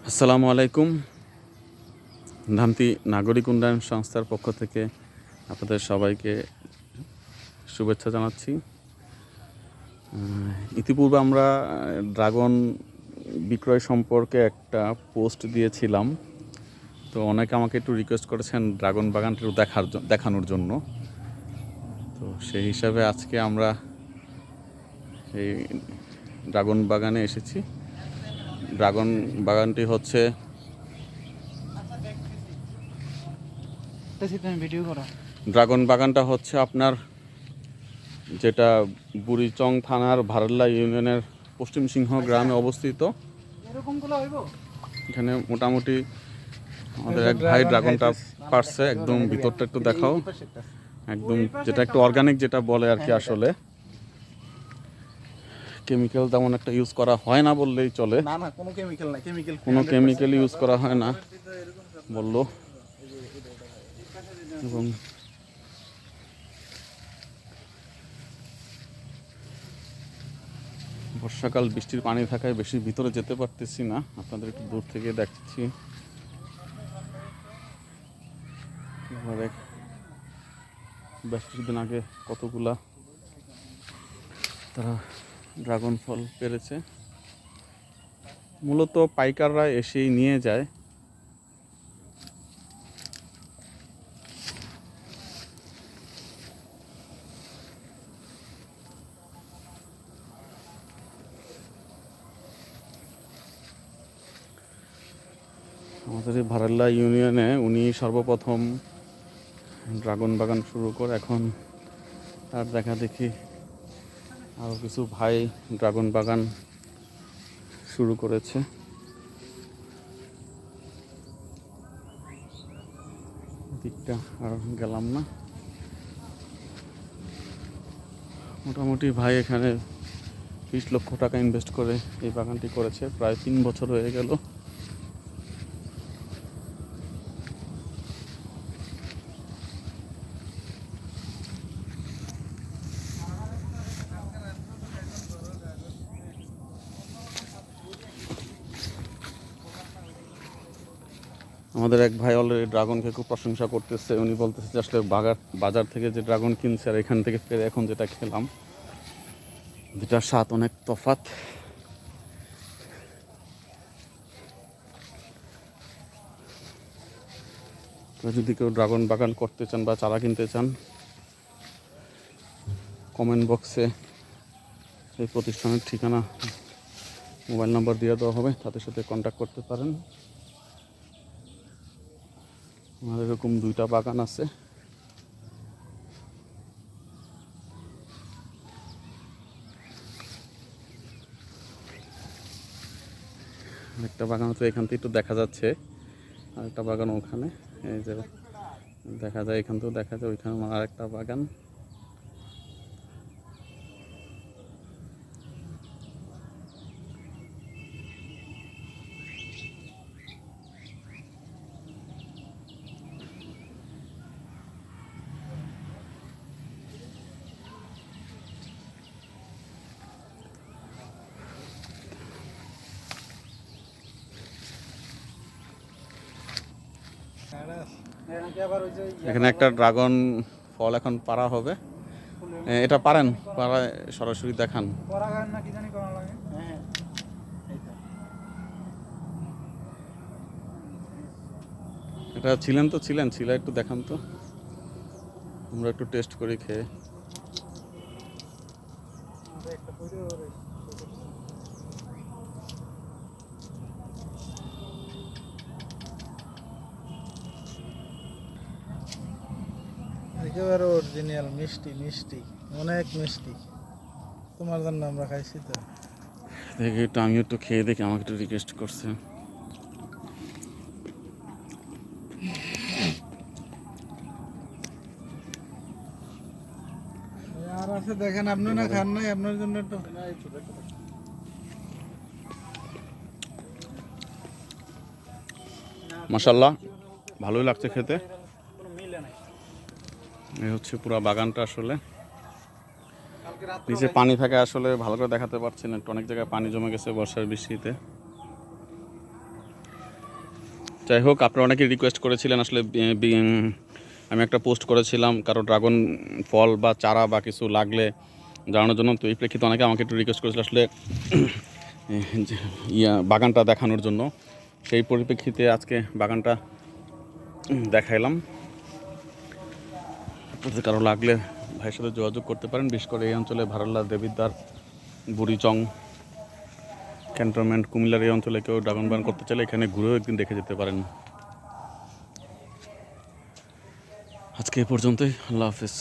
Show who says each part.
Speaker 1: আসসালামু আলাইকুম। ধামতি নাগরিক উন্নয়ন সংস্থার পক্ষ থেকে আপনাদের সবাইকে শুভেচ্ছা জানাচ্ছি। ইতিপূর্বে আমরা ড্রাগন বিক্রয় সম্পর্কে একটা পোস্ট দিয়েছিলাম, তো অনেকে আমাকে একটু রিকোয়েস্ট করেছেন ড্রাগন বাগানটা একটু দেখানোর জন্য। তো সেই হিসাবে আজকে আমরা এই ড্রাগন বাগানে এসেছি। ড্রাগন বাগানটি হচ্ছে ড্রাগন বাগানটা হচ্ছে আপনার যেটা বুড়িচং থানার ভারল্লা ইউনিয়নের পশ্চিম সিংহ গ্রামে অবস্থিত। এখানে মোটামুটি আমাদের এক ভাই ড্রাগনটা পারছে। একদম ভিতরটা একটু দেখাও, একদম যেটা একটু অর্গানিক যেটা বলে আর কি। আসলে কেমিক্যাল তেমন একটা ইউজ করা হয় না বললেই চলে। কোনো কেমিক্যাল ইউজ করা হয় না বললো। এবং বর্ষাকাল বৃষ্টির পানি থাকায় বেশি ভিতরে যেতে পারতেছি না, আপনাদের একটু দূর থেকে দেখছি। বেশ কিছুদিন আগে কতগুলা তারা ড্রাগন ফল পেরেছে। মূলত পাইকাররা এসেই নিয়ে যায়। আমাদের এই ভারাল্লা ইউনিয়নে উনি সর্বপ্রথম ড্রাগন বাগান শুরু করে, এখন তার দেখা দেখি আরও কিছু ভাই ড্রাগন বাগান শুরু করেছে। দিকটা আর গেলাম না। মোটামুটি ভাই এখানে 20 লক্ষ টাকা ইনভেস্ট করে এই বাগানটি করেছে। প্রায় 3 বছর হয়ে গেল। আমাদের এক ভাই অলরেডি ড্রাগনকে খুব প্রশংসা করতেছে। উনি বলতেছে যে আসলে বাজার থেকে যে ড্রাগন কিনছে আর এখান থেকে পেরে এখন যেটা খেলাম, দুটার স্বাদ অনেক তফাৎ। তো যদি কেউ ড্রাগন বাগান করতে চান বা চারা কিনতে চান, কমেন্ট বক্সে এই প্রতিষ্ঠানের ঠিকানা, মোবাইল নাম্বার দিয়ে দেওয়া হবে, তাদের সাথে কন্ট্যাক্ট করতে পারেন। আমাদের এরকম 2টা বাগান আছে। একটা বাগান তো এখান থেকে একটু দেখা যাচ্ছে, আর একটা বাগান ওখানে, এই যে দেখা যায়, এখান থেকেও দেখা যায়, ওইখানে আর একটা বাগান। এখানে একটা ড্রাগন ফল এখন পারা হবে। এটা পারেন, পাড়ায় সরাসরি দেখান। এটা ছিলেন একটু দেখান তো, আমরা একটু টেস্ট করি খেয়ে।
Speaker 2: একেবারে অরিজিনাল মিষ্টি মিষ্টি, অনেক মিষ্টি। তোমার জন্য আমরা খাইছি তো।
Speaker 1: দেখি একটু, আমি একটু খেয়ে দেখি, আমাকে একটু রিকোয়েস্ট করছে।
Speaker 2: আর আছে দেখেন, আপনি না খান নাই, আপনার জন্য একটু।
Speaker 1: মাশাআল্লাহ, ভালোই লাগছে খেতে। এই হচ্ছে পুরো বাগানটা। আসলে নিচে পানি থাকে, আসলে ভালো করে দেখাতে পারছি না, একটু অনেক জায়গায় পানি জমে গেছে বর্ষার বৃষ্টিতে। যাই হোক, আপনারা অনেকে রিকোয়েস্ট করেছিলেন আসলে আমি একটা পোস্ট করেছিলাম কারো ড্রাগন ফল বা চারা বা কিছু লাগলে জানানোর জন্য। তো এই প্রেক্ষিতে অনেকে আমাকে একটু রিকোয়েস্ট করেছিল আসলে বাগানটা দেখানোর জন্য। সেই পরিপ্রেক্ষিতে আজকে বাগানটা দেখাইলাম। যদি কারো লাগলে ভাইয়ের সাথে যোগাযোগ করতে পারেন। বিশেষ করে এই অঞ্চলে ভারাল্লা, দেবিদ্বার, বুড়িচং ক্যান্টনমেন্ট, কুমিল্লার এই অঞ্চলে কেউ ড্রাগন বাগান করতে চাইলে এখানে ঘুরেও একদিন দেখে যেতে পারেন। আজকে এই পর্যন্তই। আল্লাহ হাফিজ।